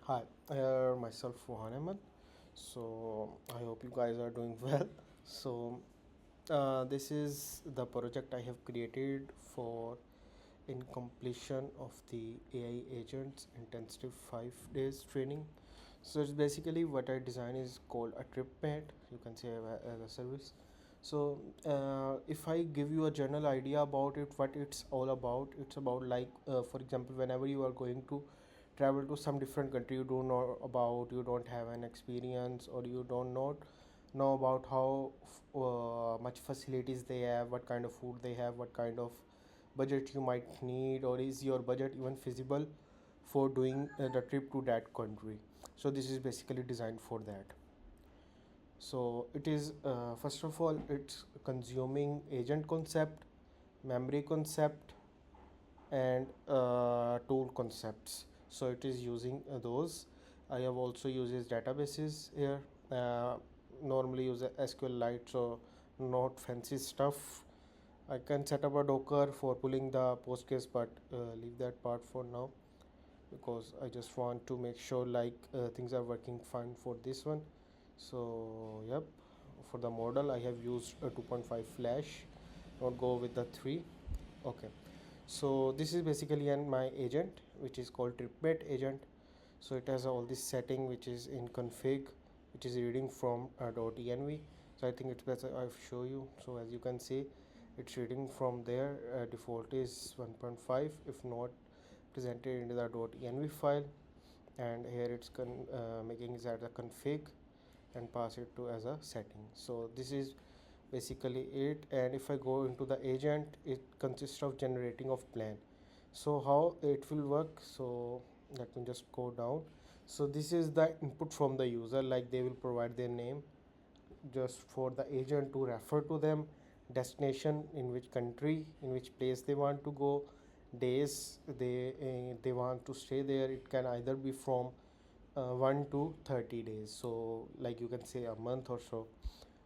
Hi, myself Rohan Ahmed. So I hope you guys are doing well. So this is the project I have created for in completion of the AI agents intensive 5 days training. So it's basically what I design is called a TripMate. You can say as a service. So if I give you a general idea about it, what it's all about, it's about like for example, whenever you are going to travel to some different country you don't know about, you don't have an experience, or you don't know about how much facilities they have, what kind of food they have, what kind of budget you might need, or is your budget even feasible for doing the trip to that country. So this is basically designed for that. So it is first of all it's consuming agent concept, memory concept, and tool concepts. So it is using those. I have also uses databases here. uh, Normally use a SQLite, so not fancy stuff. I can set up a Docker for pulling the Postgres, but leave that part for now because I just want to make sure like things are working fine for this one. So yep, for the model I have used a 2.5 flash, not go with the 3. Okay, so this is basically an my agent which is called TripMate agent. So it has all this setting which is in config, which is reading from .env. So I think it's better I show you. So as you can see, it's reading from there. Default is 1.5 if not presented into the .env file, and here it's making it as a config and pass it to as a setting. So this is basically it. And if I go into the agent, it consists of generating of plan. So how it will work, so let me just go down. So this is the input from the user, like they will provide their name just for the agent to refer to them, destination in which country, in which place they want to go, days they want to stay there. It can either be from 1 to 30 days, so like you can say a month or so.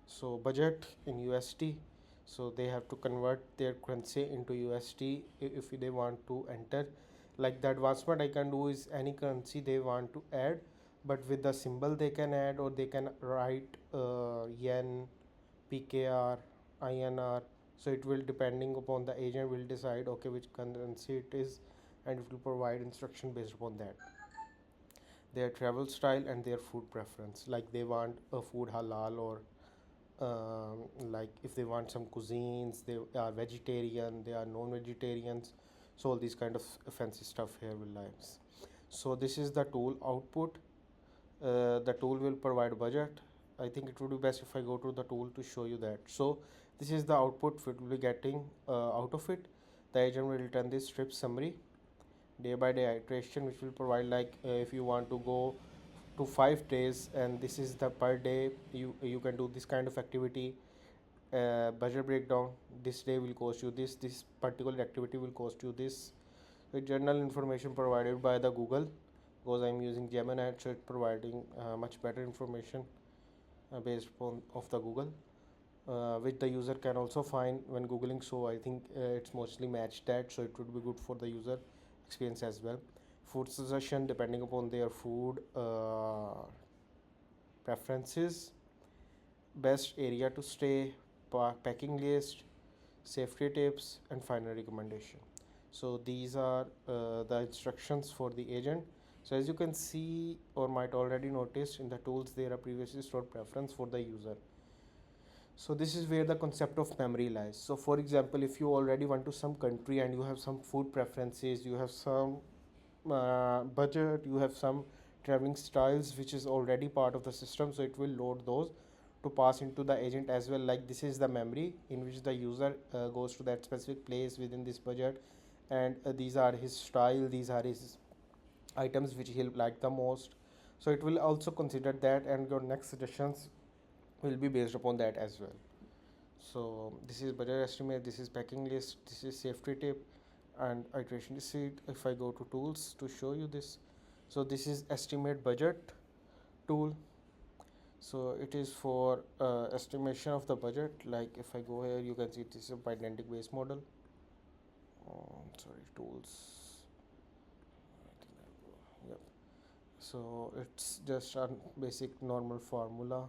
So budget in USD, so they have to convert their currency into USD if they want to enter. Like the advancement I can do is any currency they want to add, but with the symbol they can add, or they can write yen, PKR, INR. So it will depending upon the agent will decide okay which currency it is, and it will provide instruction based upon that, their travel style and their food preference, like they want a food halal, or like if they want some cuisines, they are vegetarian, they are non-vegetarians. So all these kind of fancy stuff here will lives. So this is the tool output. The tool will provide budget. I think it would be best if I go to the tool to show you that. So this is the output we will be getting out of it. The agent will return this trip summary, day by day iteration, which will provide like if you want to go to 5 days and this is the per day, you can do this kind of activity. Budget breakdown, this day will cost you this particular activity will cost you this. The general information provided by the Google, because I'm using Gemini, so it's providing much better information based upon of the Google, which the user can also find when googling. So I think it's mostly matched that, so it would be good for the user experience as well. Food suggestion depending upon their food preferences, best area to stay, packing list, safety tips, and final recommendation. So these are the instructions for the agent. So as you can see or might already notice in the tools, there are previously stored preference for the user. So this is where the concept of memory lies. So for example, if you already went to some country and you have some food preferences, you have some budget, you have some traveling styles which is already part of the system, so it will load those to pass into the agent as well. Like this is the memory in which the user goes to that specific place within this budget, and these are his style, these are his items which he'll like the most. So it will also consider that, and your next suggestions will be based upon that as well. So this is budget estimate, this is packing list, this is safety tip, and iteration receipt. If I go to tools to show you this, so this is estimate budget tool. So it is for estimation of the budget. Like if I go here, you can see this is a pydantic base model. Sorry, tools. I think I'll go. Yep. So it's just a basic normal formula,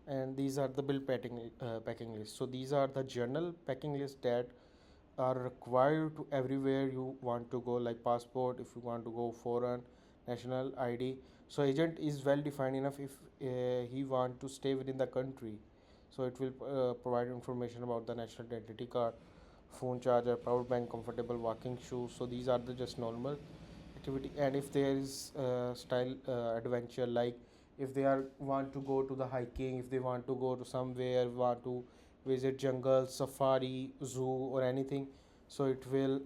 and these are the packing list. So these are the general packing list that are required to everywhere you want to go, like passport if you want to go foreign, national ID. So agent is well defined enough if he want to stay within the country. So it will provide information about the national identity card, phone charger, power bank, comfortable walking shoes. So these are the just normal activity. And if there is style adventure, like if they are want to go to the hiking, if they want to go to somewhere, want to visit jungle, safari, zoo, or anything, so it will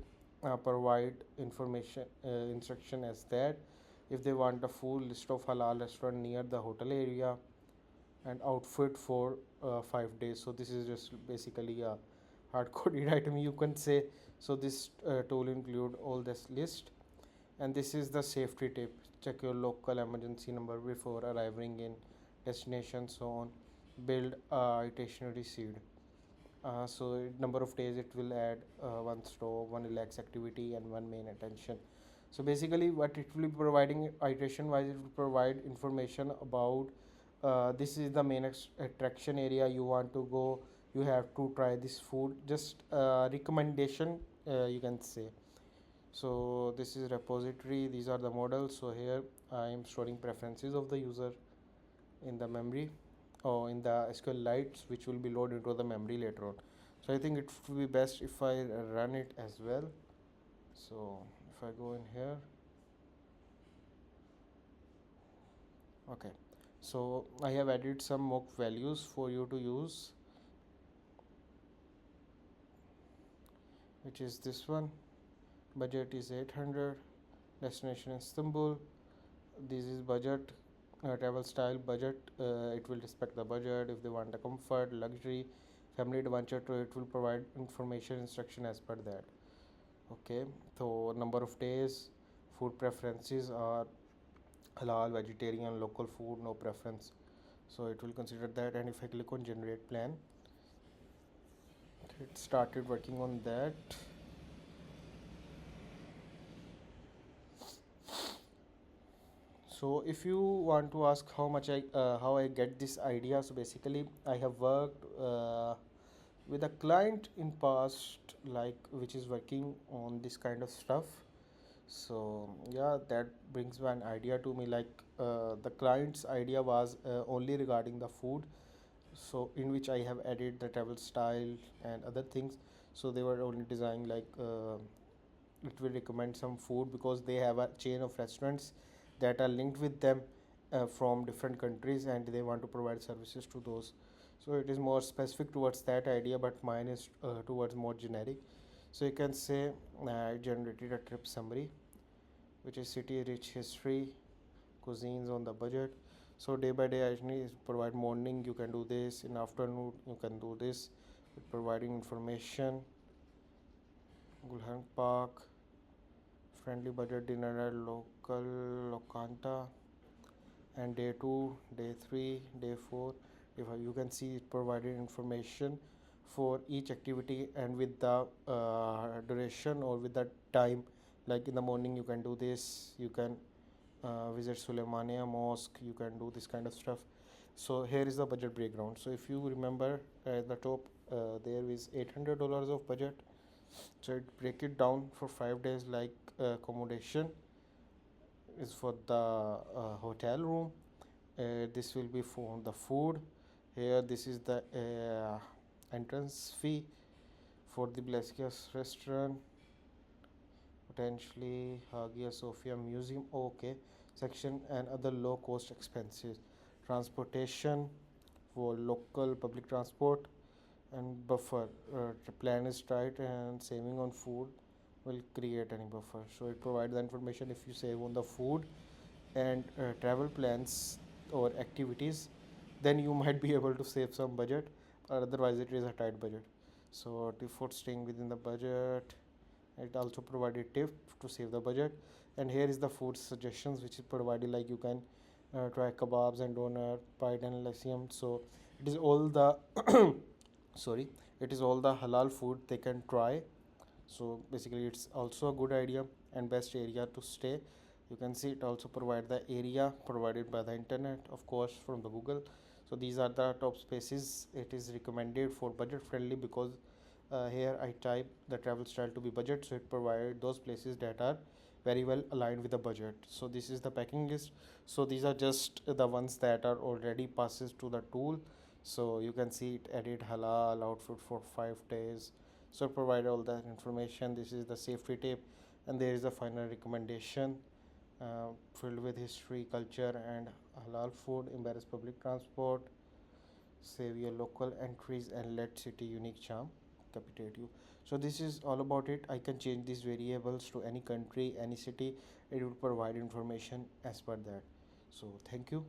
provide information instruction as that. If they want a full list of halal restaurant near the hotel area and outfit for 5 days, so this is just basically a hard coded item, you can say. So this tool include all this list. And this is the safety tip: check your local emergency number before arriving in destination. So on, build a itinerary seed. So number of days it will add one stop, one relax activity, and one main attention. So basically, what it will be providing iteration wise, it will provide information about this is the main attraction area you want to go. You have to try this food. Just recommendation, you can say. So this is repository. These are the models. So here I am storing preferences of the user in the memory or in the SQLites, which will be loaded into the memory later on. So I think it would be best if I run it as well. So if I go in here, okay. So I have added some mock values for you to use, which is this one. Budget is 800. Destination Istanbul. This is budget. Travel style budget. It will respect the budget. If they want a comfort, luxury, family adventure tour, it will provide information instruction as per that. Okay, so number of days, food preferences are halal, vegetarian, local food, no preference. So it will consider that. And if I click on generate plan, it started working on that. So if you want to ask how I get this idea, so basically I have worked with a client in past, like which is working on this kind of stuff. So yeah, that brings one idea to me, like the client's idea was only regarding the food, so in which I have added the travel style and other things. So they were only designing like it will recommend some food because they have a chain of restaurants that are linked with them from different countries, and they want to provide services to those. So it is more specific towards that idea, but mine is towards more generic. So you can say I generated a trip summary, which is city rich history, cuisines on the budget. So day by day itinerary provide morning you can do this, in afternoon you can do this, with providing information. Gulhan Park, friendly budget dinner at local Lokanta, and day 2, day 3, day 4, day 5. You can see it provided information for each activity and with the duration or with the time. Like in the morning you can do this, you can visit Suleimania Mosque, you can do this kind of stuff. So here is the budget breakdown. So if you remember at the top, there is $800 of budget. So it break it down for 5 days, like accommodation is for the hotel room. This will be for the food. Here this is the entrance fee for the Bleskias restaurant, potentially Hagia Sophia Museum. Okay, section and other low cost expenses. Transportation for local public transport and buffer. The plan is tight and saving on food will create any buffer. So it provides the information if you save on the food and travel plans or activities, then you might be able to save some budget, or otherwise it is a tight budget. So default staying within the budget. It also provided tip to save the budget. And here is the food suggestions which is provided, like you can try kebabs and donut, pie and lyceum. So it is all the sorry, it is all the halal food they can try. So basically it's also a good idea and best area to stay. You can see it also provide the area provided by the internet, of course, from the Google. So these are the top spaces. It is recommended for budget friendly because here I type the travel style to be budget, so it provided those places that are very well aligned with the budget. So this is the packing list. So these are just the ones that are already passes to the tool. So you can see it added halal outfit for 5 days. So provide all that information. This is the safety tip, and there is a final recommendation filled with history, culture, and halal food. Embrace public transport, save your local entries, and let city unique charm captivate you. So this is all about it. I can change these variables to any country, any city. It will provide information as per that. So thank you.